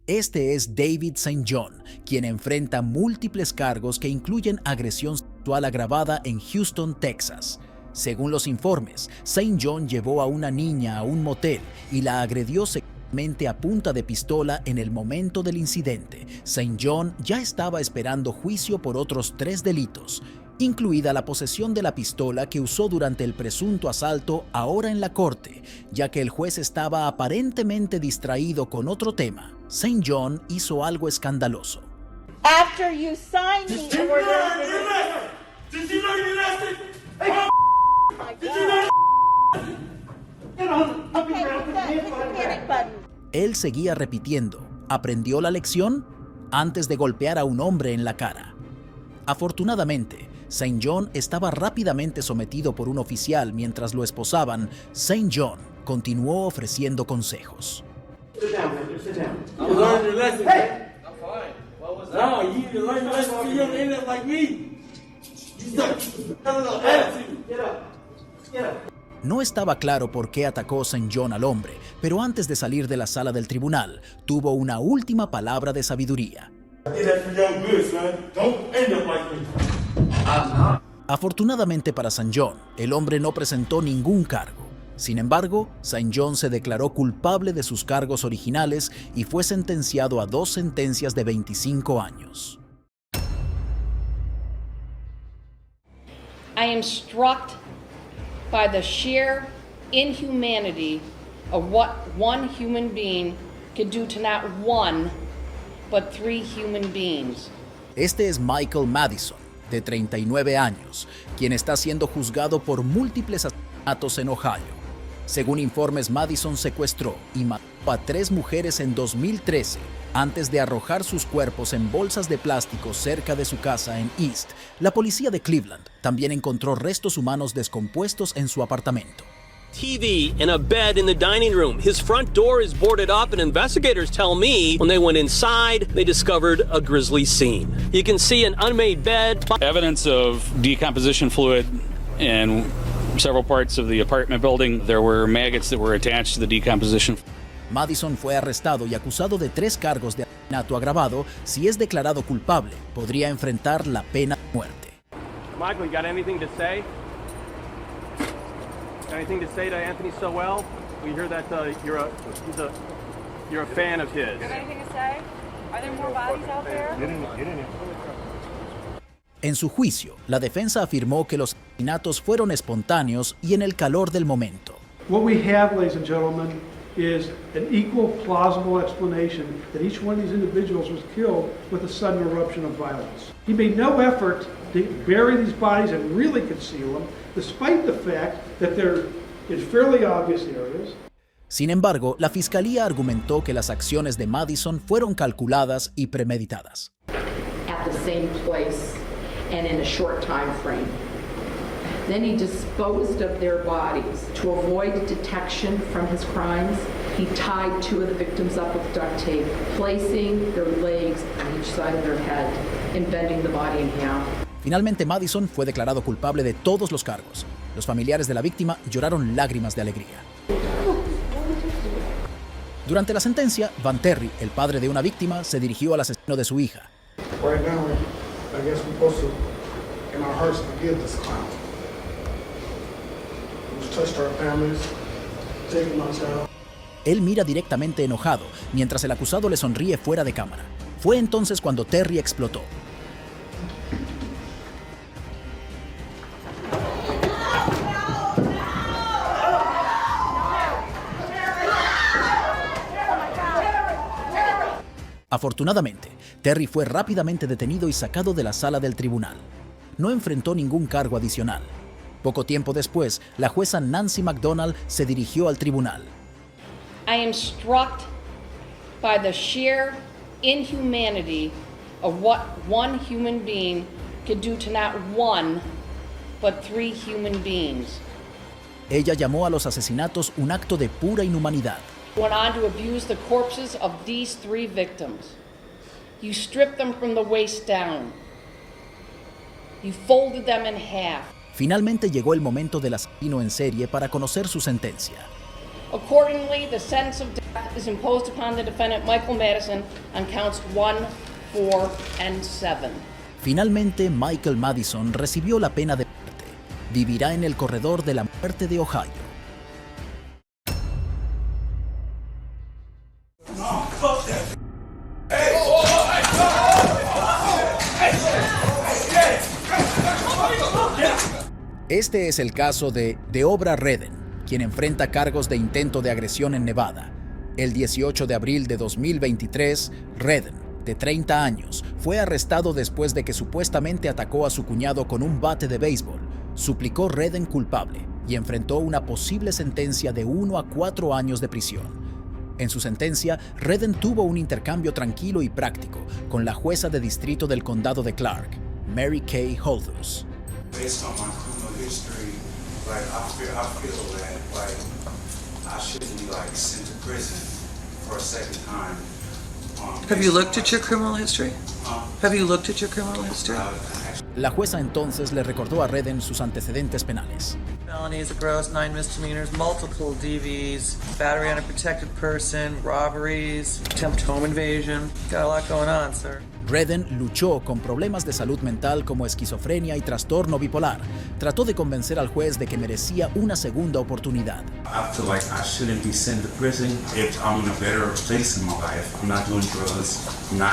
Este es David St. John, quien enfrenta múltiples cargos que incluyen agresión sexual agravada en Houston, Texas. Según los informes, St. John llevó a una niña a un motel y la agredió sexualmente a punta de pistola en el momento del incidente. St. John ya estaba esperando juicio por otros 3 delitos, incluida la posesión de la pistola que usó durante el presunto asalto ahora en la corte, ya que el juez estaba aparentemente distraído con otro tema. St. John hizo algo escandaloso. After you sign the order, Él seguía repitiendo, ¿aprendió la lección?, antes de golpear a un hombre en la cara. Afortunadamente, St. John estaba rápidamente sometido por un oficial mientras lo esposaban. St. John continuó ofreciendo consejos. Sit down, man. Sit down. You learned your lesson. Hey! I'm fine. What was that? No, you need to learn your lesson so you don't end up like me. You suck. Get up. Get up. No estaba claro por qué atacó St. John al hombre, pero antes de salir de la sala del tribunal, tuvo una última palabra de sabiduría. Afortunadamente para St. John, el hombre no presentó ningún cargo. Sin embargo, St. John se declaró culpable de sus cargos originales y fue sentenciado a 2 sentencias de 25 años. I am struck by the sheer inhumanity of what one human being could do to not one, but 3 human beings. Este es Michael Madison, de 39 años, quien está siendo juzgado por múltiples asesinatos en Ohio. Según informes, Madison secuestró y mató a 3 mujeres en 2013 antes de arrojar sus cuerpos en bolsas de plástico cerca de su casa en East. La policía de Cleveland también encontró restos humanos descompuestos en su apartamento. TV and a bed in the dining room. His front door is boarded up, and investigators tell me when they went inside, they discovered a grisly scene. You can see an unmade bed. Evidence of decomposition fluid in several parts of the apartment building. There were maggots that were attached to the decomposition. Madison fue arrestado y acusado de 3 cargos de asesinato agravado. Si es declarado culpable, podría enfrentar la pena de muerte. Michael, you got anything to say? Anything to say to Anthony Sowell? We hear that you're a fan of his. Got anything to say? Are there more bodies out there? Get in there. En su juicio, la defensa afirmó que los asesinatos fueron espontáneos y en el calor del momento. What we have, ladies and gentlemen, is an equal plausible explanation that each one of these individuals was killed with a sudden eruption of violence. He made no effort to bury these bodies and really conceal them, despite the fact that they're in fairly obvious areas. Sin embargo, la fiscalía argumentó que las acciones de Madison fueron calculadas y premeditadas. At the same place and in a short time frame. Then he disposed of their bodies. To avoid detection from his crimes, he tied 2 of the victims up with duct tape, placing their legs on each side of their head and bending the body in half. Finalmente, Madison fue declarado culpable de todos los cargos. Los familiares de la víctima lloraron lágrimas de alegría. Durante la sentencia, Van Terry, el padre de una víctima, se dirigió al asesino de su hija. Right now, I guess we're supposed to, in our hearts, forgive this clown. He's touched our families, taken my child. Él mira directamente enojado, mientras el acusado le sonríe fuera de cámara. Fue entonces cuando Terry explotó. Afortunadamente, Terry fue rápidamente detenido y sacado de la sala del tribunal. No enfrentó ningún cargo adicional. Poco tiempo después, la jueza Nancy McDonald se dirigió al tribunal. I am struck by the sheer inhumanity of what one human being could do to not one, but 3 human beings. Ella llamó a los asesinatos un acto de pura inhumanidad. Went on to abuse the corpses of these 3 victims. You stripped them from the waist down. You folded them in half. Finalmente llegó el momento del asesino en serie para conocer su sentencia. Accordingly, the sentence of death is imposed upon the defendant Michael Madison on counts 1, 4, and 7. Finalmente, Michael Madison recibió la pena de muerte. Vivirá en el corredor de la muerte de Ohio. Este es el caso de Deobra Redden, quien enfrenta cargos de intento de agresión en Nevada. El 18 de abril de 2023, Redden, de 30 años, fue arrestado después de que supuestamente atacó a su cuñado con un bate de béisbol. Suplicó Redden culpable y enfrentó una posible sentencia de 1 a 4 años de prisión. En su sentencia, Redden tuvo un intercambio tranquilo y práctico con la jueza de distrito del condado de Clark, Mary Kay Holthus. Based on my criminal history, like I feel that like I shouldn't be like sent to prison for a second time. Have you looked at your criminal history? Have you looked at your criminal history? La jueza entonces le recordó a Redden sus antecedentes penales. Felonies, a gross, 9 misdemeanors, multiple DVs, battery on a protected person, robberies, attempt home invasion. Got a lot going on, sir. Redden luchó con problemas de salud mental como esquizofrenia y trastorno bipolar. Trató de convencer al juez de que merecía una segunda oportunidad. I feel like I shouldn't be sent to prison if I'm in a better place in my life. I'm not doing drugs. I'm not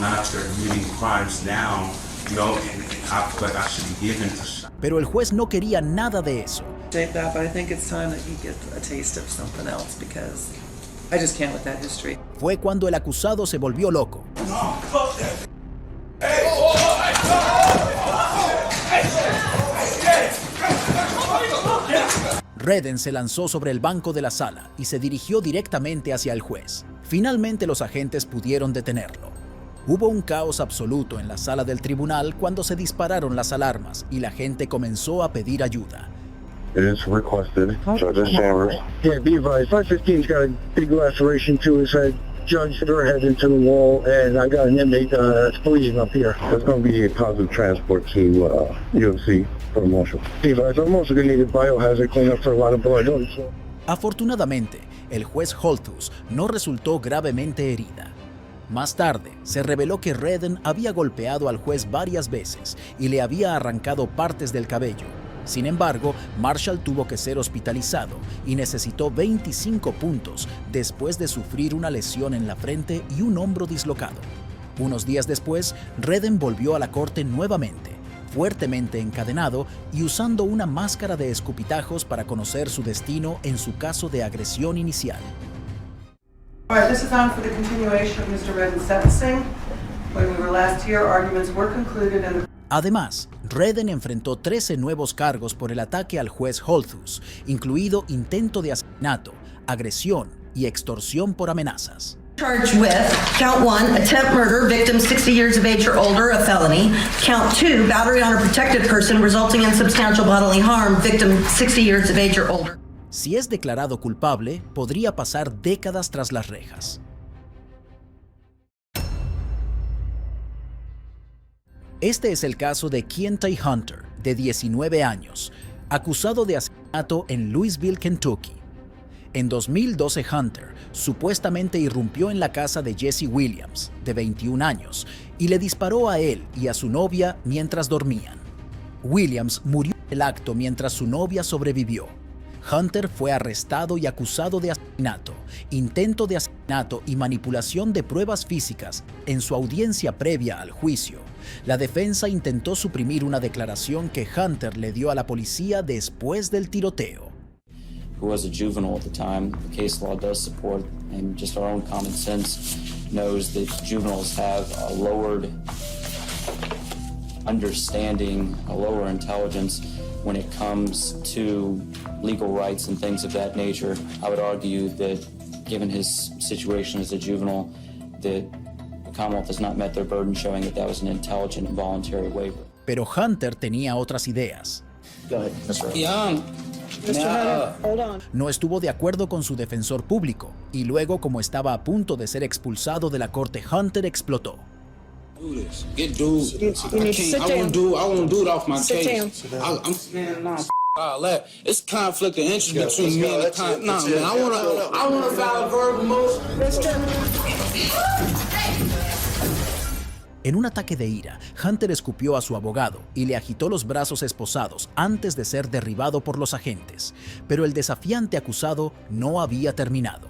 out there committing crimes now. And I feel like I should be given to. Pero el juez no quería nada de eso. Take that, but I think it's time that you get a taste of something else because I just can't with that history. Fue cuando el acusado se volvió loco. Redden se lanzó sobre el banco de la sala y se dirigió directamente hacia el juez. Finalmente los agentes pudieron detenerlo. Hubo un caos absoluto en la sala del tribunal cuando se dispararon las alarmas y la gente comenzó a pedir ayuda. It is requested, Judge Chambers. Yeah, be advised, 515's got a big laceration to his head. Judge, hit her head into the wall, and I got an inmate that's bleeding up here. There's going to be a positive transport to UFC for Marshall. Be advised, I'm also going to need a biohazard cleanup for a lot of blood. Afortunadamente, el juez Holthus no resultó gravemente herida. Más tarde, se reveló que Redden había golpeado al juez varias veces y le había arrancado partes del cabello. Sin embargo, Marshall tuvo que ser hospitalizado y necesitó 25 puntos después de sufrir una lesión en la frente y un hombro dislocado. Unos días después, Redden volvió a la corte nuevamente, fuertemente encadenado y usando una máscara de escupitajos para conocer su destino en su caso de agresión inicial. All right, this is on for the continuation of Mr. Redden's sentencing. When we were last here, arguments were concluded and Además, Redden enfrentó 13 nuevos cargos por el ataque al juez Holthus, incluido intento de asesinato, agresión y extorsión por amenazas. Charged with count 1, attempt murder, victim 60 years of age or older, a felony. Count 2, battery on a protected person resulting in substantial bodily harm, victim 60 years of age or older. Si es declarado culpable, podría pasar décadas tras las rejas. Este es el caso de Keontae Hunter, de 19 años, acusado de asesinato en Louisville, Kentucky. En 2012, Hunter supuestamente irrumpió en la casa de Jesse Williams, de 21 años, y le disparó a él y a su novia mientras dormían. Williams murió en el acto mientras su novia sobrevivió. Hunter fue arrestado y acusado de asesinato, intento de asesinato y manipulación de pruebas físicas en su audiencia previa al juicio. La defensa intentó suprimir una declaración que Hunter le dio a la policía después del tiroteo. Who was a juvenile at the time, the case law does support, and just our own common sense knows that juveniles have a lowered understanding, a lower intelligence when it comes to legal rights and things of that nature. I would argue that given his situation as a juvenile, that the Commonwealth has not met their burden showing that that was an intelligent and voluntary waiver. Pero Hunter tenía otras ideas. Go ahead, Mr. No estuvo de acuerdo con su defensor público y luego, como estaba a punto de ser expulsado de la corte, Hunter explotó. Get dude. I won't do it off my case. I'm all that. It's conflict of interest between me and the client. No, man, I wanna file a verbal motion. En un ataque de ira, Hunter escupió a su abogado y le agitó los brazos esposados antes de ser derribado por los agentes. Pero el desafiante acusado no había terminado.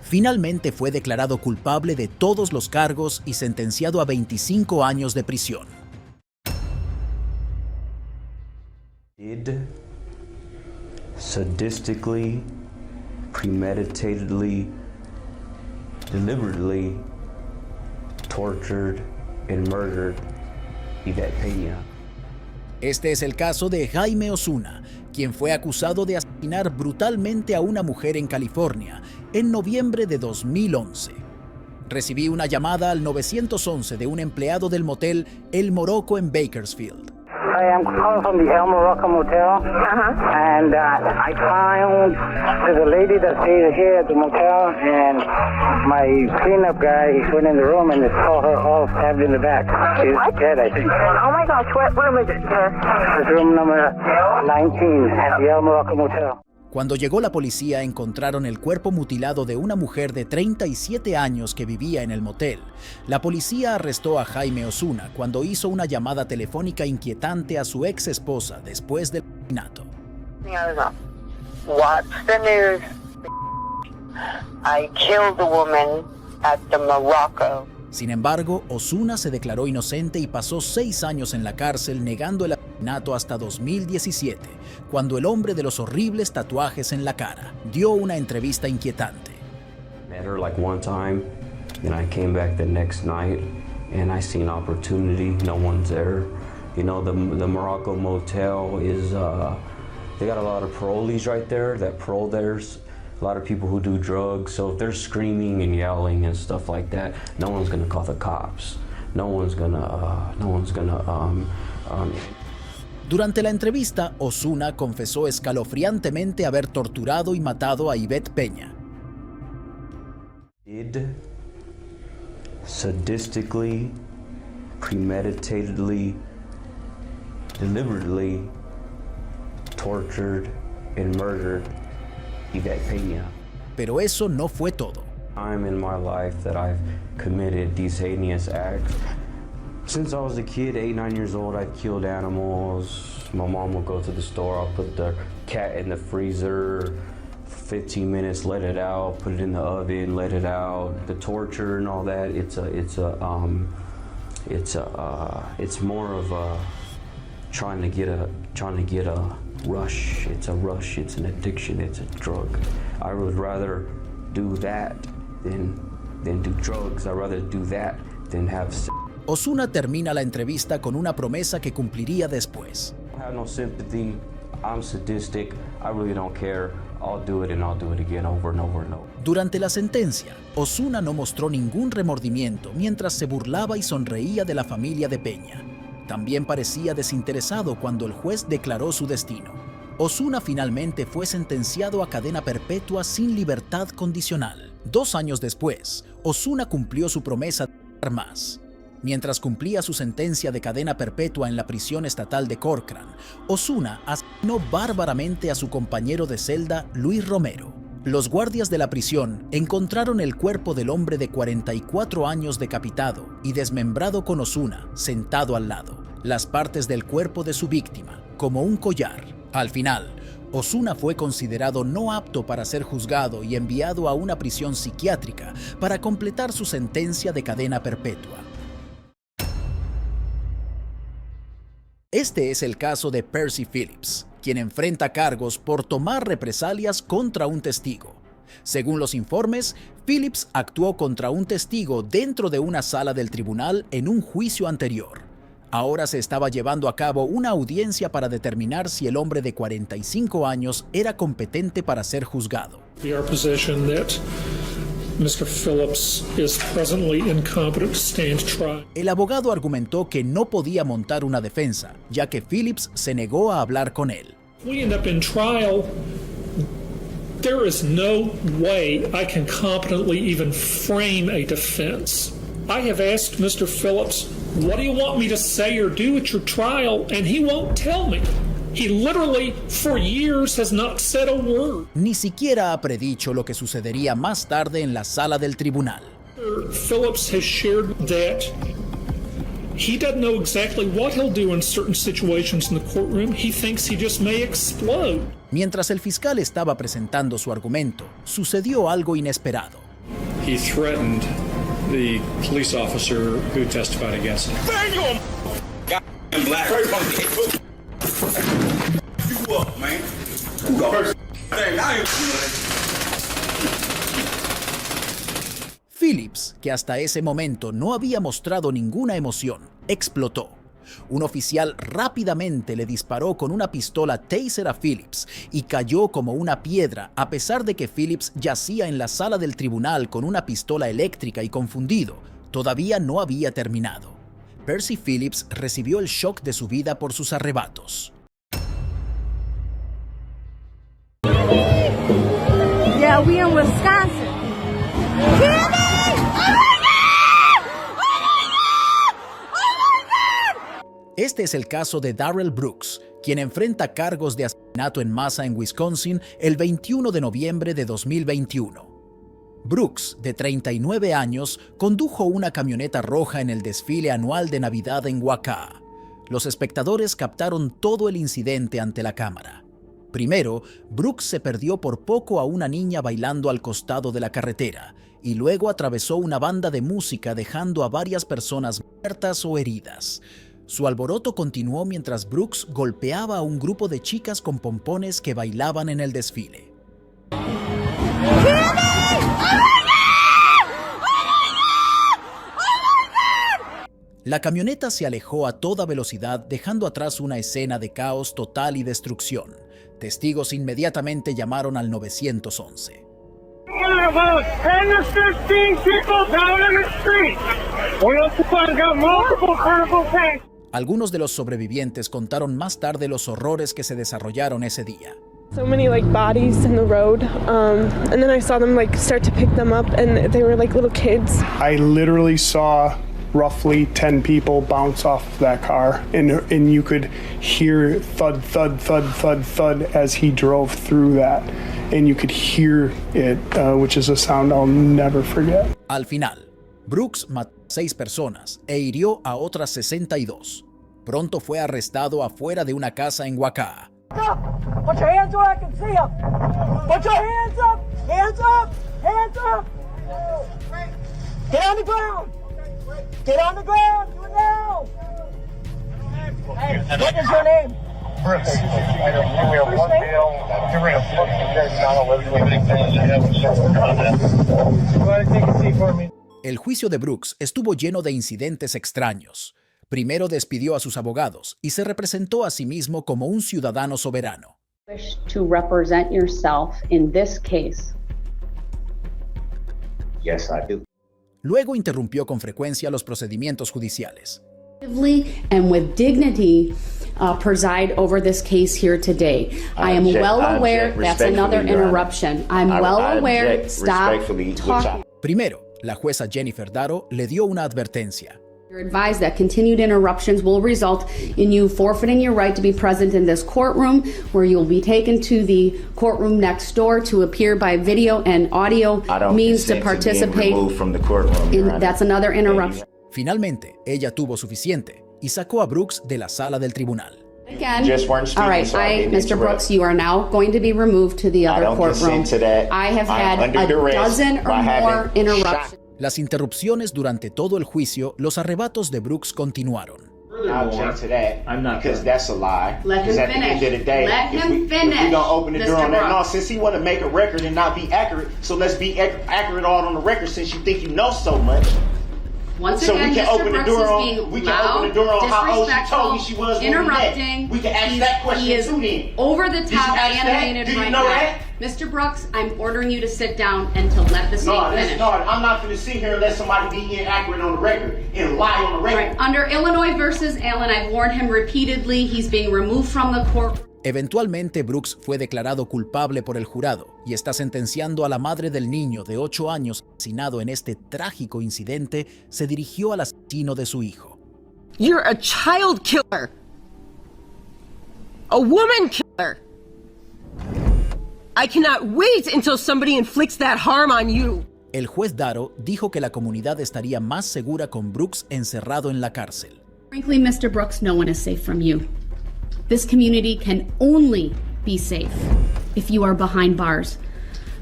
Finalmente fue declarado culpable de todos los cargos y sentenciado a 25 años de prisión. Sadistically, premeditatedly, deliberately tortured and murdered Yvette Peña. Este es el caso de Jaime Osuna, quien fue acusado de asesinar brutalmente a una mujer en California en noviembre de 2011. Recibí una llamada al 911 de un empleado del motel El Morocco en Bakersfield. Hi, I'm calling from the El Morocco Motel, and I found there's a lady that stays here at the motel, and my cleanup guy went in the room and saw her all stabbed in the back. She's dead, I think. Oh my gosh, what room is it, sir? It's room number 19 at the El Morocco Motel. Cuando llegó la policía, encontraron el cuerpo mutilado de una mujer de 37 años que vivía en el motel. La policía arrestó a Jaime Osuna cuando hizo una llamada telefónica inquietante a su ex esposa después del asesinato. What's the news? I killed a woman at the Morocco. Sin embargo, Osuna se declaró inocente y pasó 6 años en la cárcel negando el asesinato hasta 2017, cuando el hombre de los horribles tatuajes en la cara dio una entrevista inquietante. Met her like one time, then I came back the next night and I seen opportunity. No one's there. You know, the Morocco Motel is, they got a lot of parolees right there. That parole there's a lot of people who do drugs, so if they're screaming and yelling and stuff like that, no one's gonna call the cops. Durante la entrevista, Osuna confesó escalofriantemente haber torturado y matado a Yvette Peña. Sadistically, premeditatedly, deliberately tortured and murdered Yvette Peña. Pero eso no fue todo. Time in my life that I've committed these heinous acts. Since I was a kid, 8, 9 years old, I've killed animals. My mom would go to the store, I'll put the cat in the freezer, 15 minutes, let it out, put it in the oven, let it out. The torture and all that, it's more of a trying to get a rush. It's a rush, it's an addiction, it's a drug. I would rather do that than do drugs. I'd rather do that than have sex. Osuna termina la entrevista con una promesa que cumpliría después. I have no sympathy. I'm sadistic. I really don't care. I'll do it and I'll do it again over and over and over. Durante la sentencia, Osuna no mostró ningún remordimiento mientras se burlaba y sonreía de la familia de Peña. También parecía desinteresado cuando el juez declaró su destino. Osuna finalmente fue sentenciado a cadena perpetua sin libertad condicional. 2 años después, Osuna cumplió su promesa de dar más. Mientras cumplía su sentencia de cadena perpetua en la prisión estatal de Corcoran, Osuna asesinó bárbaramente a su compañero de celda, Luis Romero. Los guardias de la prisión encontraron el cuerpo del hombre de 44 años decapitado y desmembrado con Osuna sentado al lado, las partes del cuerpo de su víctima, como un collar. Al final, Osuna fue considerado no apto para ser juzgado y enviado a una prisión psiquiátrica para completar su sentencia de cadena perpetua. Este es el caso de Percy Phillips, quien enfrenta cargos por tomar represalias contra un testigo. Según los informes, Phillips actuó contra un testigo dentro de una sala del tribunal en un juicio anterior. Ahora se estaba llevando a cabo una audiencia para determinar si el hombre de 45 años era competente para ser juzgado. Mr. Phillips is presently incompetent to stand trial. El abogado argumentó que no podía montar una defensa, ya que Phillips se negó a hablar con él. We end up in trial. There is no way I can competently even frame a defense. I have asked Mr. Phillips, what do you want me to say or do at your trial? And he won't tell me. He literally, for years, has not said a word. Ni siquiera ha predicho lo que sucedería más tarde en la sala del tribunal. Phillips has shared that he doesn't know exactly what he'll do in certain situations in the courtroom. He thinks he just may explode. Mientras el fiscal estaba presentando su argumento, sucedió algo inesperado. He threatened the police officer who testified against him. You up, man. You go first. Phillips, que hasta ese momento no había mostrado ninguna emoción, explotó. Un oficial rápidamente le disparó con una pistola Taser a Phillips y cayó como una piedra a pesar de que Phillips yacía en la sala del tribunal con una pistola eléctrica y confundido. Todavía no había terminado. Percy Phillips recibió el shock de su vida por sus arrebatos. Yeah, we in Wisconsin. Este es el caso de Darrell Brooks, quien enfrenta cargos de asesinato en masa en Wisconsin el 21 de noviembre de 2021. Brooks, de 39 años, condujo una camioneta roja en el desfile anual de Navidad en Waukee. Los espectadores captaron todo el incidente ante la cámara. Primero, Brooks se perdió por poco a una niña bailando al costado de la carretera y luego atravesó una banda de música dejando a varias personas muertas o heridas. Su alboroto continuó mientras Brooks golpeaba a un grupo de chicas con pompones que bailaban en el desfile. La camioneta se alejó a toda velocidad, dejando atrás una escena de caos total y destrucción. Testigos inmediatamente llamaron al 911. Algunos de los sobrevivientes contaron más tarde los horrores que se desarrollaron ese día. So many bodies in the road, and then I saw them start to pick them up, and they were little kids. I literally saw roughly 10 people bounce off that car, and you could hear thud, thud, thud, thud, thud as he drove through that, and you could hear it, which is a sound I'll never forget. Al final, Brooks mató a 6 personas e hirió a otras 62. Pronto fue arrestado afuera de una casa en Waukee. Put your hands where I can see them. Put your hands up. Hands up. Hands up. Get on the ground. Get on the ground. Do it now. Hey, what is your name? Brooks. El juicio de Brooks estuvo lleno de incidentes extraños. Primero despidió a sus abogados y se representó a sí mismo como un ciudadano soberano. Wish to represent yourself in this case. Yes, I do. Luego interrumpió con frecuencia los procedimientos judiciales. And with dignity, preside over this case here today. I am well aware that's another interruption. I'm well aware. Stop talking. Primero, la jueza Jennifer Darrow le dio una advertencia. You're advised that continued interruptions will result in you forfeiting your right to be present in this courtroom, where you'll be taken to the courtroom next door to appear by video and audio means to participate. That's another interruption. Finalmente, ella tuvo suficiente y sacó a Brooks de la sala del tribunal. Again, all right, Mr. Brooks, you are now going to be removed to the other courtroom. I have had a dozen or more interruptions. Las interrupciones durante todo el juicio, los arrebatos de Brooks continuaron. I object to that. I'm not because that's a lie. Let him at finish. The end of the day, Let him finish. If we gonna open the door Mr. on that. No, Brooks. since he want to make a record and not be accurate, so let's be accurate all on the record. Since you think you know so much. Once so again, we can Mr. open Brooks the door is on. being We can loud, open the door on how old she told me she was when interrupting. We can ask that question He is too. Then over the Did you top, ask animated that? Do you right know now. that? Mr. Brooks, I'm ordering you to sit down and to let the state finish. No, I'm not going to sit here and let somebody be inaccurate on the record and lie on the record. Right. Under Illinois versus Allen, I've warned him repeatedly. He's being removed from the court. Eventualmente, Brooks fue declarado culpable por el jurado y está sentenciando a la madre del niño de 8 años asesinado en este trágico incidente. Se dirigió al asesino de su hijo. You're a child killer. A woman killer. I cannot wait until somebody inflicts that harm on you. El juez Darrow dijo que la comunidad estaría más segura con Brooks encerrado en la cárcel. Frankly, Mr. Brooks, no one is safe from you. This community can only be safe if you are behind bars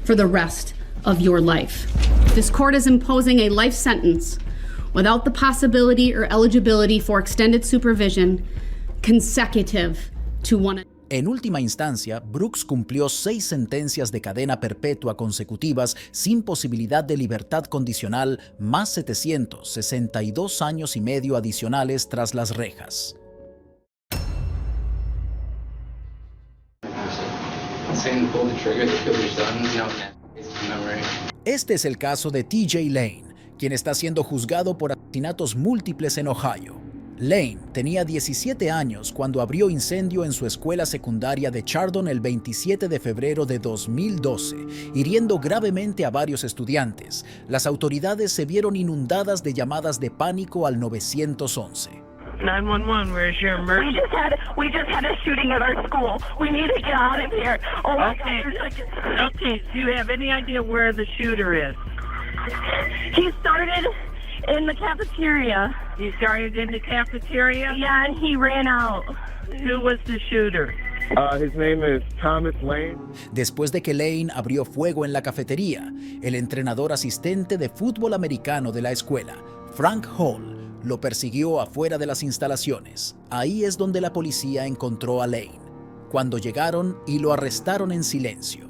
for the rest of your life. This court is imposing a life sentence without the possibility or eligibility for extended supervision consecutive to one. En última instancia, Brooks cumplió 6 sentencias de cadena perpetua consecutivas sin posibilidad de libertad condicional, más 762 años y medio adicionales tras las rejas. Este es el caso de TJ Lane, quien está siendo juzgado por asesinatos múltiples en Ohio. Lane tenía 17 años cuando abrió incendio en su escuela secundaria de Chardon el 27 de febrero de 2012, hiriendo gravemente a varios estudiantes. Las autoridades se vieron inundadas de llamadas de pánico al 911. 911, where's your emergency? We just had a shooting at our school. We need to get out of here. Oh my God. Okay, do you have any idea where the shooter is? He started in the cafeteria. He started in the cafeteria? Yeah, and he ran out. Who was the shooter? His name is Thomas Lane. Después de que Lane abrió fuego en la cafetería, el entrenador asistente de fútbol americano de la escuela, Frank Hall, lo persiguió afuera de las instalaciones. Ahí es donde la policía encontró a Lane, cuando llegaron y lo arrestaron en silencio.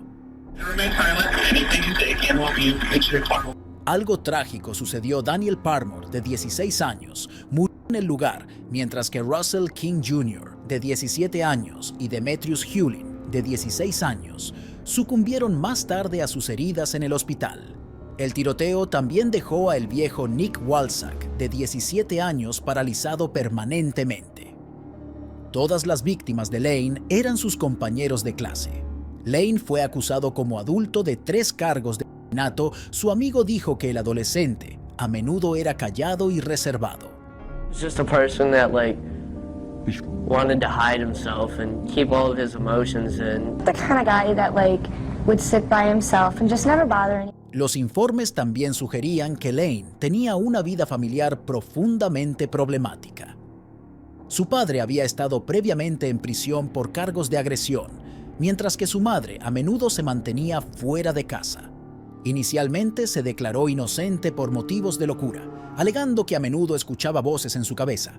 Algo trágico sucedió. Daniel Parmore, de 16 años, murió en el lugar, mientras que Russell King Jr., de 17 años, y Demetrius Hewlin, de 16 años, sucumbieron más tarde a sus heridas en el hospital. El tiroteo también dejó a el viejo Nick Walsack, de 17 años, paralizado permanentemente. Todas las víctimas de Lane eran sus compañeros de clase. Lane fue acusado como adulto de 3 cargos de asesinato. Su amigo dijo que el adolescente a menudo era callado y reservado. Just a person that wanted to hide himself and keep all of his emotions in. The kind of guy that would sit by himself and just never bother anyone. Los informes también sugerían que Lane tenía una vida familiar profundamente problemática. Su padre había estado previamente en prisión por cargos de agresión, mientras que su madre a menudo se mantenía fuera de casa. Inicialmente se declaró inocente por motivos de locura, alegando que a menudo escuchaba voces en su cabeza.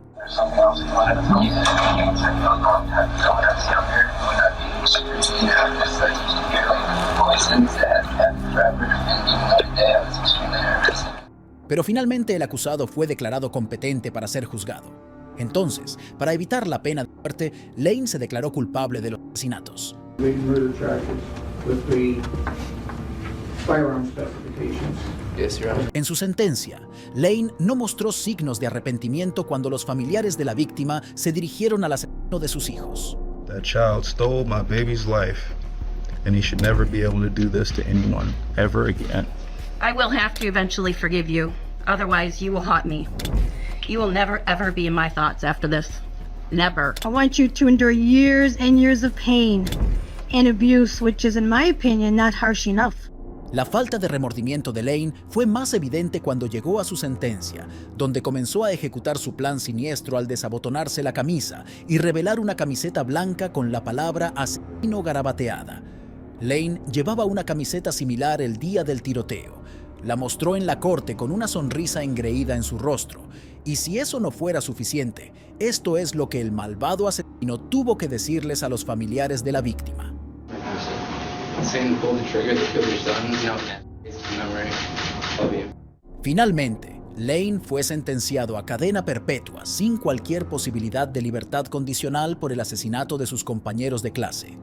Pero finalmente el acusado fue declarado competente para ser juzgado. Entonces, para evitar la pena de muerte, Lane se declaró culpable de los asesinatos. En su sentencia, Lane no mostró signos de arrepentimiento cuando los familiares de la víctima se dirigieron al asesino de sus hijos. That child stole my baby's life, and he should never be able to do this to anyone ever again. I will have to eventually forgive you. Otherwise, you will haunt me. You will never, ever be in my thoughts after this. Never. I want you to endure years and years of pain and abuse, which is, in my opinion, not harsh enough. La falta de remordimiento de Lane fue más evidente cuando llegó a su sentencia, donde comenzó a ejecutar su plan siniestro al desabotonarse la camisa y revelar una camiseta blanca con la palabra asesino garabateada. Lane llevaba una camiseta similar el día del tiroteo. La mostró en la corte con una sonrisa engreída en su rostro. Y si eso no fuera suficiente, esto es lo que el malvado asesino tuvo que decirles a los familiares de la víctima. Finalmente, Lane fue sentenciado a cadena perpetua sin cualquier posibilidad de libertad condicional por el asesinato de sus compañeros de clase.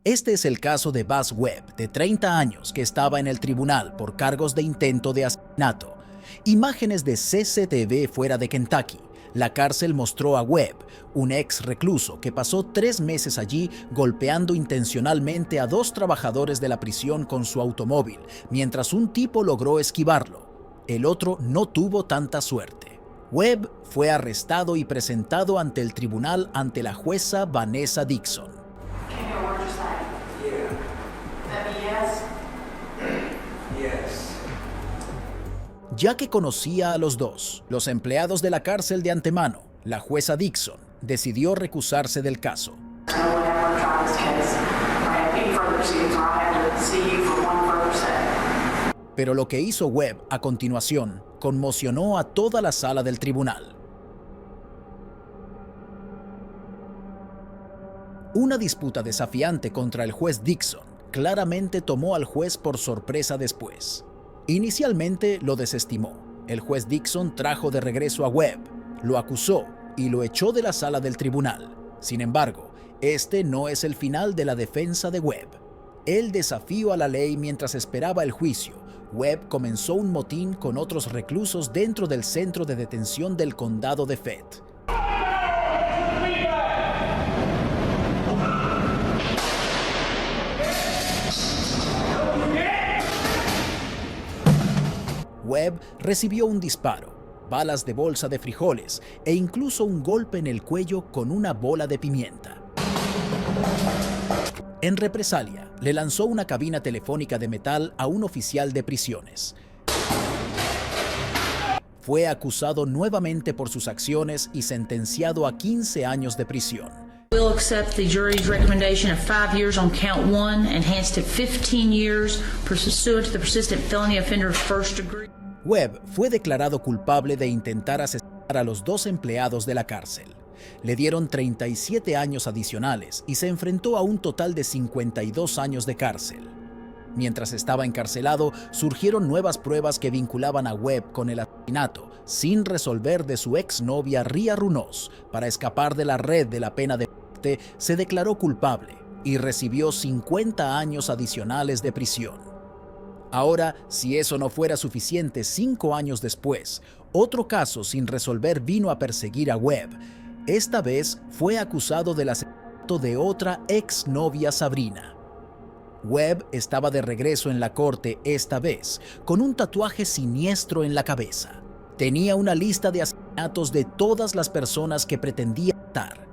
Este es el caso de Buzz Webb, de 30 años, que estaba en el tribunal por cargos de intento de asesinato. Imágenes de CCTV fuera de Kentucky la cárcel mostró a Webb, un ex recluso que pasó 3 meses allí golpeando intencionalmente a 2 trabajadores de la prisión con su automóvil, mientras un tipo logró esquivarlo. El otro no tuvo tanta suerte. Webb fue arrestado y presentado ante el tribunal ante la jueza Vanessa Dixon. Ya que conocía a los dos, los empleados de la cárcel de antemano, la jueza Dixon decidió recusarse del caso. Pero lo que hizo Webb a continuación conmocionó a toda la sala del tribunal. Una disputa desafiante contra el juez Dixon claramente tomó al juez por sorpresa después. Inicialmente lo desestimó. El juez Dixon trajo de regreso a Webb, lo acusó y lo echó de la sala del tribunal. Sin embargo, este no es el final de la defensa de Webb. Él desafió a la ley mientras esperaba el juicio. Webb comenzó un motín con otros reclusos dentro del centro de detención del condado de Fett. Webb recibió un disparo, balas de bolsa de frijoles e incluso un golpe en el cuello con una bola de pimienta. En represalia, le lanzó una cabina telefónica de metal a un oficial de prisiones. Fue acusado nuevamente por sus acciones y sentenciado a 15 años de prisión. We'll accept the jury's recommendation of 5 years on count 1, enhanced to 15 years pursuant to the persistent felony offender of first degree. Webb fue declarado culpable de intentar asesinar a los 2 empleados de la cárcel. Le dieron 37 años adicionales y se enfrentó a un total de 52 años de cárcel. Mientras estaba encarcelado, surgieron nuevas pruebas que vinculaban a Webb con el asesinato, sin resolver, de su exnovia Ria Runos. Para escapar de la red de la pena de muerte, se declaró culpable y recibió 50 años adicionales de prisión. Ahora, si eso no fuera suficiente, 5 años después, otro caso sin resolver vino a perseguir a Webb. Esta vez fue acusado del asesinato de otra exnovia, Sabrina. Webb estaba de regreso en la corte esta vez, con un tatuaje siniestro en la cabeza. Tenía una lista de asesinatos de todas las personas que pretendía matar,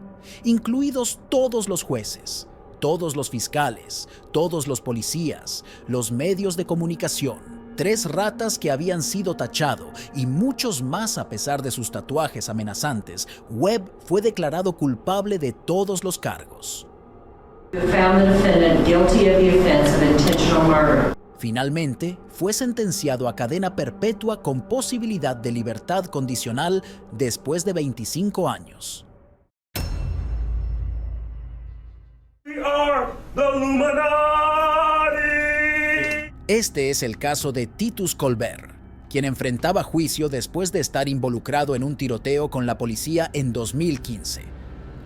incluidos todos los jueces, todos los fiscales, todos los policías, los medios de comunicación, 3 ratas que habían sido tachados y muchos más. A pesar de sus tatuajes amenazantes, Webb fue declarado culpable de todos los cargos. Finalmente, fue sentenciado a cadena perpetua con posibilidad de libertad condicional después de 25 años. Este es el caso de Titus Colbert, quien enfrentaba juicio después de estar involucrado en un tiroteo con la policía en 2015.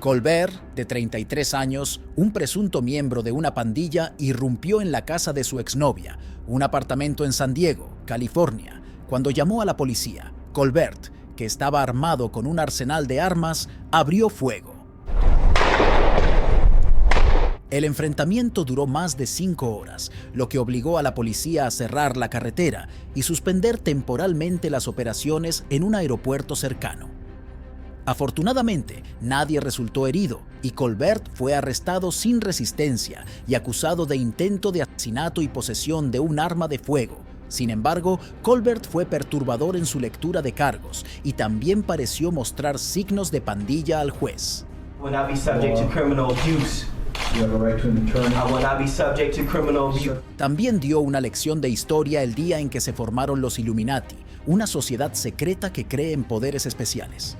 Colbert, de 33 años, un presunto miembro de una pandilla, irrumpió en la casa de su exnovia, un apartamento en San Diego, California. Cuando llamó a la policía, Colbert, que estaba armado con un arsenal de armas, abrió fuego. El enfrentamiento duró más de 5 horas, lo que obligó a la policía a cerrar la carretera y suspender temporalmente las operaciones en un aeropuerto cercano. Afortunadamente, nadie resultó herido y Colbert fue arrestado sin resistencia y acusado de intento de asesinato y posesión de un arma de fuego. Sin embargo, Colbert fue perturbador en su lectura de cargos y también pareció mostrar signos de pandilla al juez. También dio una lección de historia el día en que se formaron los Illuminati, una sociedad secreta que cree en poderes especiales.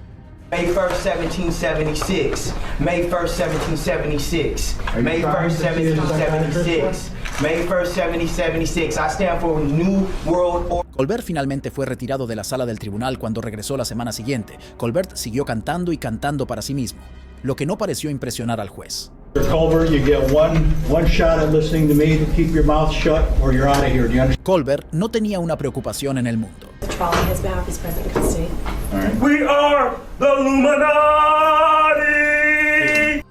May 1st, 1776. May 1st, 1776. May 1st, 1776. May 1st, 1776. I stand for New World Order. Colbert finalmente fue retirado de la sala del tribunal cuando regresó la semana siguiente. Colbert siguió cantando y cantando para sí mismo, lo que no pareció impresionar al juez. Colbert, you get one shot at listening to me to keep your mouth shut or you're out of here. Do you understand? Colbert no tenía una preocupación en el mundo. We are the Illuminati.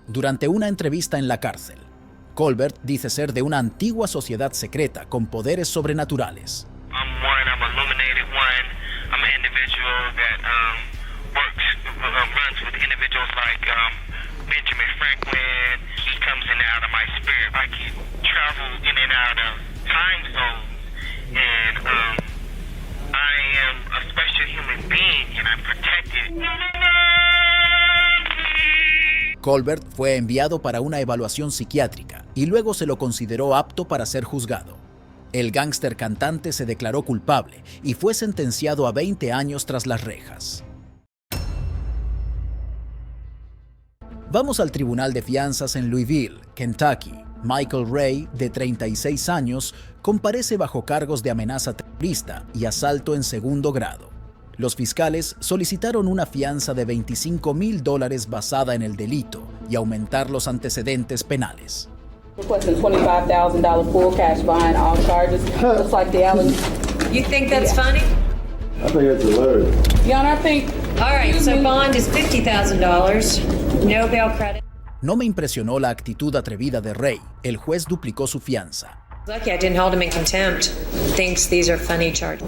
Durante una entrevista en la cárcel, Colbert dice ser de una antigua sociedad secreta con poderes sobrenaturales. I'm an illuminated one. I'm an individual that runs with individuals like Benjamin Franklin. He comes in and out of my spirit. I can travel in and out of time zones, and I am a special human being, and I'm protected. Colbert fue enviado para una evaluación psiquiátrica y luego se lo consideró apto para ser juzgado. El gángster cantante se declaró culpable y fue sentenciado a 20 años tras las rejas. Vamos al tribunal de fianzas en Louisville, Kentucky. Michael Ray, de 36 años, comparece bajo cargos de amenaza terrorista y asalto en segundo grado. Los fiscales solicitaron una fianza de $25,000 basada en el delito y aumentar los antecedentes penales. Requesting $25,000 full cash behind all charges. Looks like the Allen. You think that's funny? I think that's hilarious. Your Honor, I think. All right, so bond is $50,000. No bail credit. No me impresionó la actitud atrevida de Ray. El juez duplicó su fianza. Lucky I didn't hold him in contempt. Thinks these are funny charges.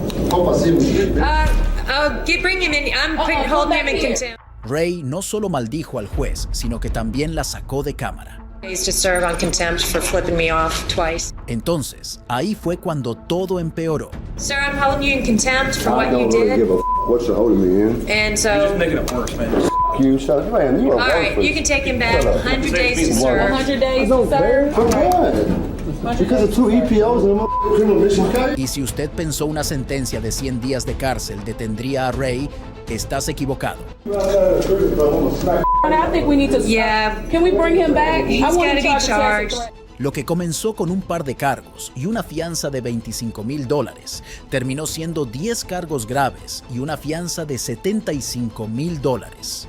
Bring him in. I'm holding him in contempt. Ray no solo maldijo al juez, sino que también la sacó de cámara. To serve on contempt for flipping me off twice. Entonces, ahí fue cuando todo empeoró. Sir, I'm holding you in contempt for what you did. What you holding me in? And so. You're just making it worse, man. You shut up, man. You all right, you can take him back. 100 days to serve. 100 days to serve. For what? Because of 2 EPOs and a criminal mission case? Y si usted pensó una sentencia de 100 días de cárcel detendría a Ray, estás equivocado. I think we need to. Yeah. Can we bring him back? He's got to be charged. Lo que comenzó con un par de cargos y una fianza de $25,000 terminó siendo 10 cargos graves y una fianza de $75,000.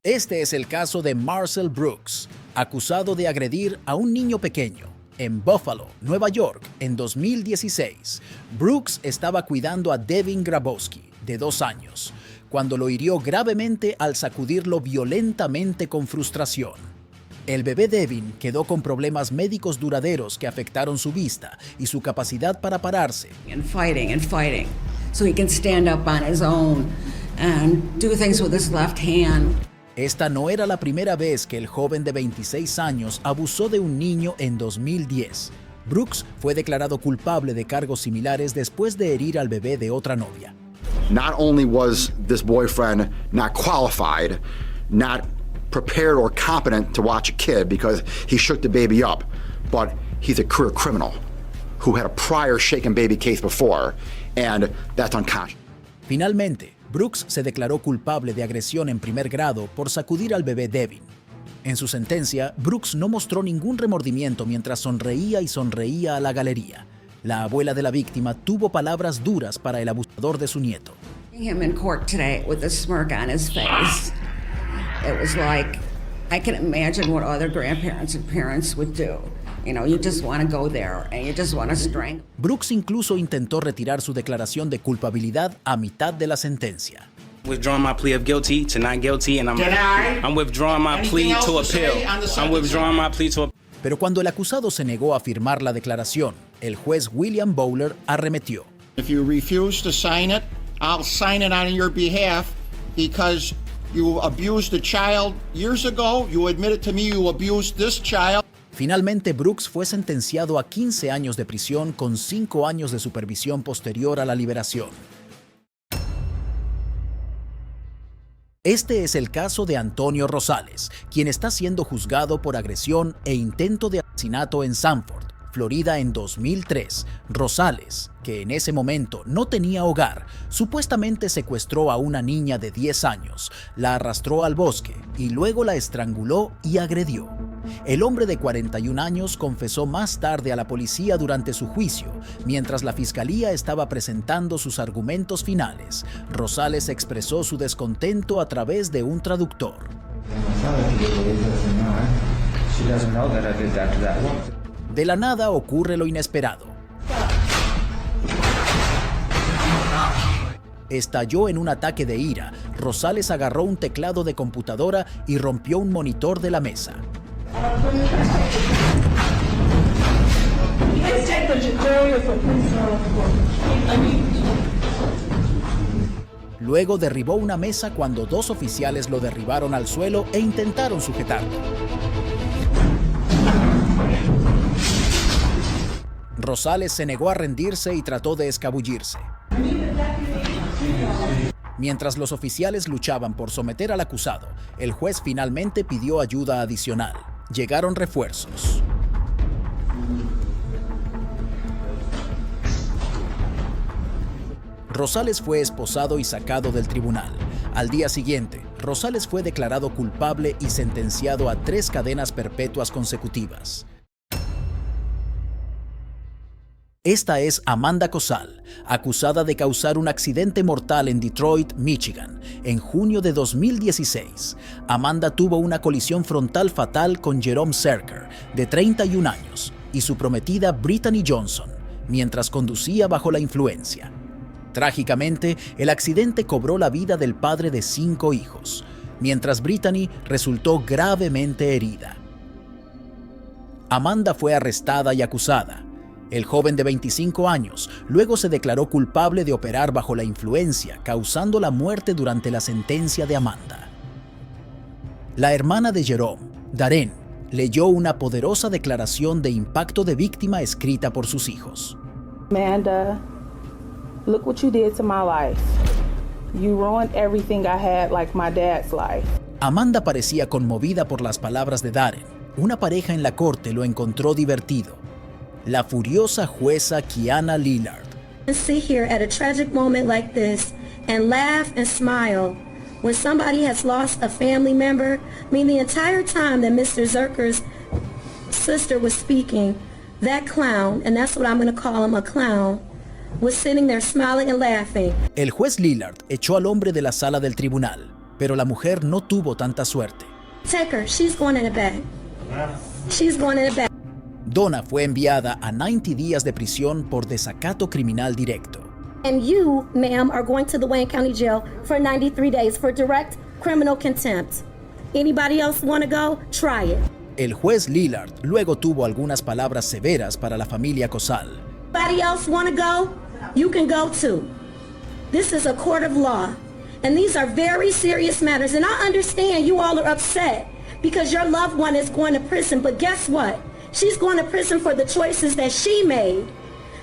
Este es el caso de Marcel Brooks, acusado de agredir a un niño pequeño en Buffalo, Nueva York, en 2016. Brooks estaba cuidando a Devin Grabowski, de 2 años, cuando lo hirió gravemente al sacudirlo violentamente con frustración. El bebé Devin quedó con problemas médicos duraderos que afectaron su vista y su capacidad para pararse. And fighting, so he can stand up on his own and do things with his left hand. Esta no era la primera vez que el joven de 26 años abusó de un niño en 2010. Brooks fue declarado culpable de cargos similares después de herir al bebé de otra novia. Not only was this boyfriend not qualified, not prepared or competent to watch a kid because he shook the baby up, but he's a career criminal who had a prior shaken baby case before, and that's unconscionable. Finalmente, Brooks se declaró culpable de agresión en primer grado por sacudir al bebé Devin. En su sentencia, Brooks no mostró ningún remordimiento mientras sonreía y sonreía a la galería. La abuela de la víctima tuvo palabras duras para el abusador de su nieto. Him in court today with a smirk on his face. It was like, I can imagine what other grandparents and parents would do. You know, you just want to go there and you just want to strangle. Brooks incluso intentó retirar su declaración de culpabilidad a mitad de la sentencia. Withdrawing my plea of guilty to not guilty, and I'm withdrawing my plea to appeal. I'm withdrawing my plea to appeal. Pero cuando el acusado se negó a firmar la declaración, el juez William Bowler arremetió. If you refuse to sign it, I'll sign it on your behalf because you abused a child years ago. You admitted to me you abused this child. Finalmente, Brooks fue sentenciado a 15 años de prisión con 5 años de supervisión posterior a la liberación. Este es el caso de Antonio Rosales, quien está siendo juzgado por agresión e intento de asesinato en Sanford, Florida en 2003. Rosales, que en ese momento no tenía hogar, supuestamente secuestró a una niña de 10 años, la arrastró al bosque y luego la estranguló y agredió. El hombre de 41 años confesó más tarde a la policía durante su juicio, mientras la fiscalía estaba presentando sus argumentos finales. Rosales expresó su descontento a través de un traductor. De la nada ocurre lo inesperado. Estalló en un ataque de ira. Rosales agarró un teclado de computadora y rompió un monitor de la mesa. Luego derribó una mesa cuando dos oficiales lo derribaron al suelo e intentaron sujetarlo. Rosales se negó a rendirse y trató de escabullirse. Mientras los oficiales luchaban por someter al acusado, el juez finalmente pidió ayuda adicional. Llegaron refuerzos. Rosales fue esposado y sacado del tribunal. Al día siguiente, Rosales fue declarado culpable y sentenciado a 3 cadenas perpetuas consecutivas. Esta es Amanda Cosal, acusada de causar un accidente mortal en Detroit, Michigan, en junio de 2016. Amanda tuvo una colisión frontal fatal con Jerome Zerker, de 31 años, y su prometida Brittany Johnson, mientras conducía bajo la influencia. Trágicamente, el accidente cobró la vida del padre de 5 hijos, mientras Brittany resultó gravemente herida. Amanda fue arrestada y acusada. El joven de 25 años luego se declaró culpable de operar bajo la influencia, causando la muerte durante la sentencia de Amanda. La hermana de Jerome, Darren, leyó una poderosa declaración de impacto de víctima escrita por sus hijos. Amanda, look what you did to my life. You ruined everything I had like my dad's life. Amanda parecía conmovida por las palabras de Darren. Una pareja en la corte lo encontró divertido. La furiosa jueza Kiana Lillard. Sit here at a tragic moment like this and laugh and smile when somebody has lost a family member. I mean, the entire time that Mr. Zerker's sister was speaking, that clown, and that's what I'm going to call him, a clown, was sitting there smiling and laughing. El juez Lillard echó al hombre de la sala del tribunal, pero la mujer no tuvo tanta suerte. Take her. She's going in the back. She's going in the back. Donna fue enviada a 90 días de prisión por desacato criminal directo. And you, ma'am, are going to the Wayne County Jail for 93 days for direct criminal contempt. Anybody else want to go? Try it. El juez Lillard luego tuvo algunas palabras severas para la familia Cosal. Anybody else want to go? You can go too. This is a court of law, and these are very serious matters. And I understand you all are upset because your loved one is going to prison, but guess what? She's going to prison for the choices that she made.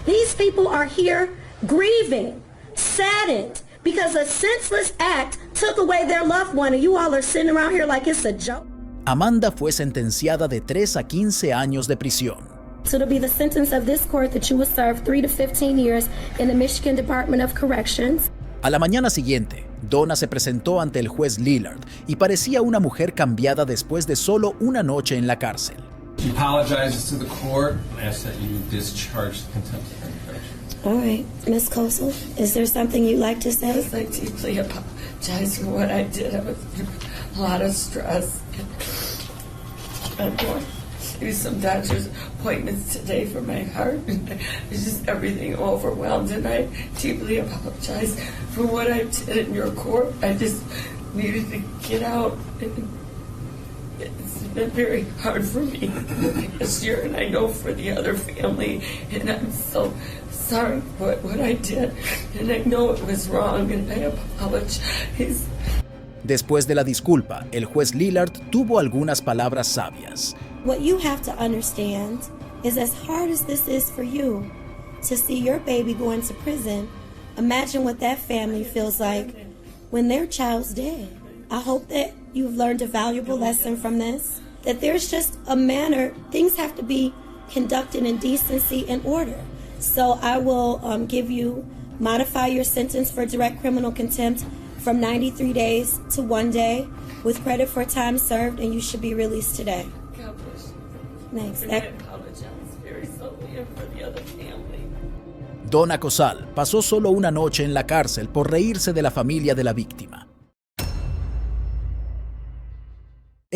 These people are here grieving, saddened, because a senseless act took away their loved one, and you all are sitting around here like it's a joke. Amanda fue sentenciada de 3 a 15 años de prisión. So it'll be the sentence of this court that you will serve 3 to 15 years in the Michigan Department of Corrections. A la mañana siguiente, Donna se presentó ante el juez Lillard y parecía una mujer cambiada después de solo una noche en la cárcel. She apologizes to the court and asks that you discharge the contempt of conviction. All right, Ms. Kosel, is there something you'd like to say? I deeply apologize for what I did. I was under a lot of stress. I'm going to do some doctor's appointments today for my heart. It's just everything overwhelmed, and I deeply apologize for what I did in your court. I just needed to get out. It's been very hard for me this year, and I know for the other family, and I'm so sorry for what I did, and I know it was wrong, and I apologize. Después de la disculpa, el juez Lillard tuvo algunas palabras sabias. What you have to understand is, as hard as this is for you to see your baby going to prison, imagine what that family feels like when their child's dead. I hope that you've learned a valuable lesson from this, that there's just a manner, things have to be conducted in decency and order. So I will modify your sentence for direct criminal contempt from 93 days to 1 day with credit for time served, and you should be released today. Thanks. And I apologize very solely for the other family. Donna Cosal pasó solo una noche en la cárcel por reírse de la familia de la víctima.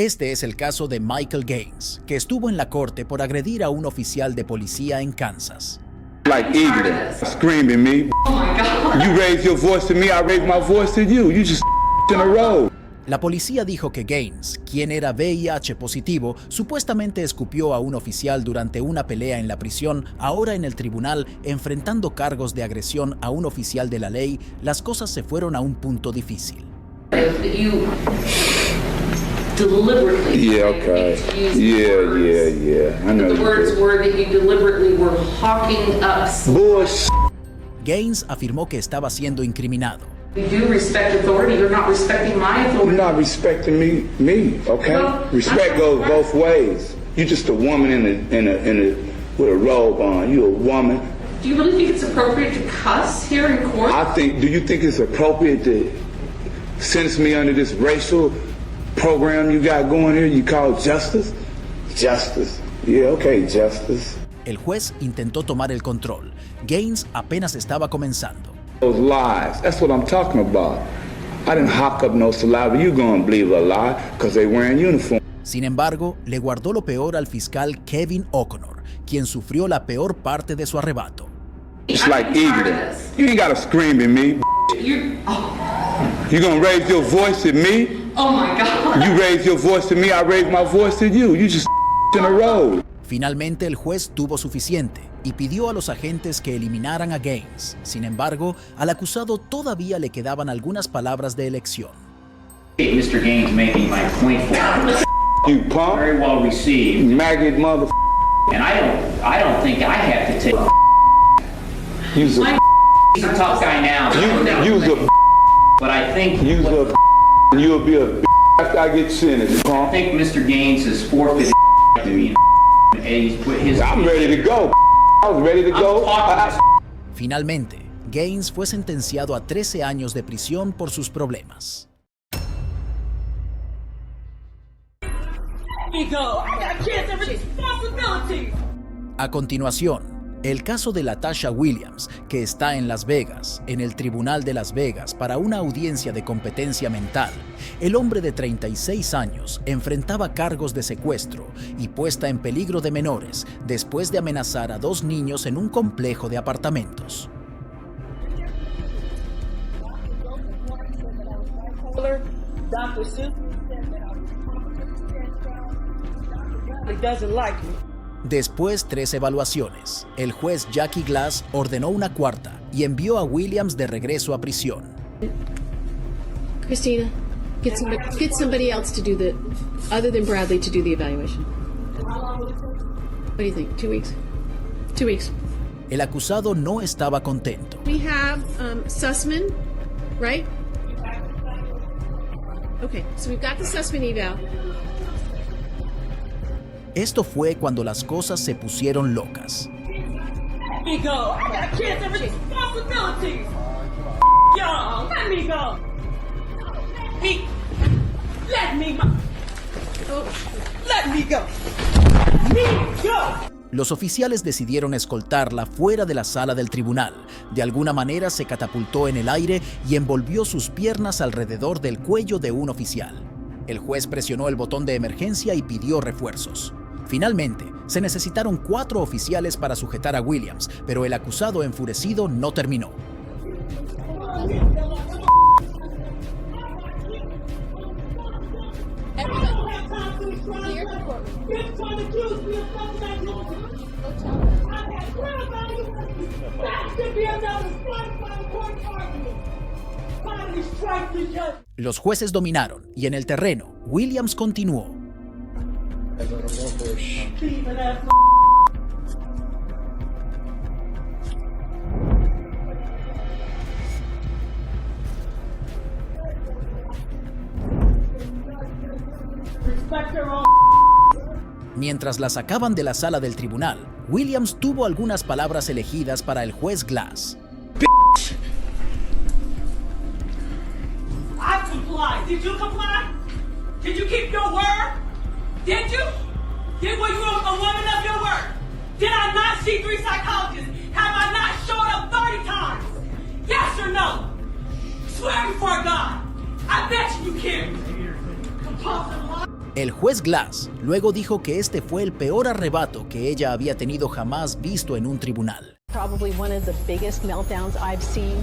Este es el caso de Michael Gaines, que estuvo en la corte por agredir a un oficial de policía en Kansas. Like ignorant, screaming me. Oh my God. You raise your voice to me, I raise my voice to you. You just in a row. La policía dijo que Gaines, quien era VIH positivo, supuestamente escupió a un oficial durante una pelea en la prisión. Ahora en el tribunal, enfrentando cargos de agresión a un oficial de la ley, las cosas se fueron a un punto difícil. Yeah, okay. Yeah. I know. The words were that you deliberately were hawking us. Bullshit. Gaines afirmó que estaba siendo incriminado. We do respect authority. You're not respecting my authority. You're not respecting me, okay? No, Respect goes both ways. You're just a woman with a robe on. You're a woman. Do you really think it's appropriate to cuss here in court? Do you think it's appropriate to sentence me under this racial program you got going here? You call justice? Justice. Yeah, okay, justice. El juez intentó tomar el control. Gaines apenas estaba comenzando. Those lies, that's what I'm talking about. I didn't hawk up no saliva. You gonna believe a lie because they wearing uniform. Sin embargo, le guardó lo peor al fiscal Kevin O'Connor, quien sufrió la peor parte de su arrebato. It's like ignorant. You ain't gotta scream at me. You gonna raise your voice at me? Oh my God. You raise your voice to me, I raise my voice to you. You just in a row. Finalmente el juez tuvo suficiente y pidió a los agentes que eliminaran a Gaines. Sin embargo, al acusado todavía le quedaban algunas palabras de elección. Mr. Gaines making my point for you punk. Very well received. Maggot mother. And I don't think I have to take. He's a tough guy now. You's a. But I think you'll be a after I get sentenced, punk. I think Mr. Gaines has forfeited to me. I'm ready to go. I was ready to go. Finalmente, Gaines fue sentenciado a 13 años de prisión por sus problemas. A continuación, el caso de LaTasha Williams, que está en Las Vegas, en el Tribunal de Las Vegas, para una audiencia de competencia mental. El hombre de 36 años enfrentaba cargos de secuestro y puesta en peligro de menores después de amenazar a 2 niños en un complejo de apartamentos. Después 3 evaluaciones, el juez Jackie Glass ordenó una cuarta y envió a Williams de regreso a prisión. Christina, get somebody else to do other than Bradley to do the evaluation. What do you think? 2 weeks? 2 weeks. El acusado no estaba contento. We have Sussman, right? Okay, so we've got the Sussman eval. Esto fue cuando las cosas se pusieron locas. Los oficiales decidieron escoltarla fuera de la sala del tribunal. De alguna manera se catapultó en el aire y envolvió sus piernas alrededor del cuello de un oficial. El juez presionó el botón de emergencia y pidió refuerzos. Finalmente, se necesitaron 4 oficiales para sujetar a Williams, pero el acusado enfurecido no terminó. Los jueces dominaron y en el terreno, Williams continuó. Mientras la sacaban de la sala del tribunal, Williams tuvo algunas palabras elegidas para el juez Glass. I complied. Did you comply? Did you keep your word? Did you? Were you a woman of your word? Did I not see 3 psychologists? Have I not showed up 30 times? Yes or no? Swear before God. I bet you can. Compulsive lie. El juez Glass luego dijo que este fue el peor arrebato que ella había tenido jamás visto en un tribunal. Probably one of the biggest meltdowns I've seen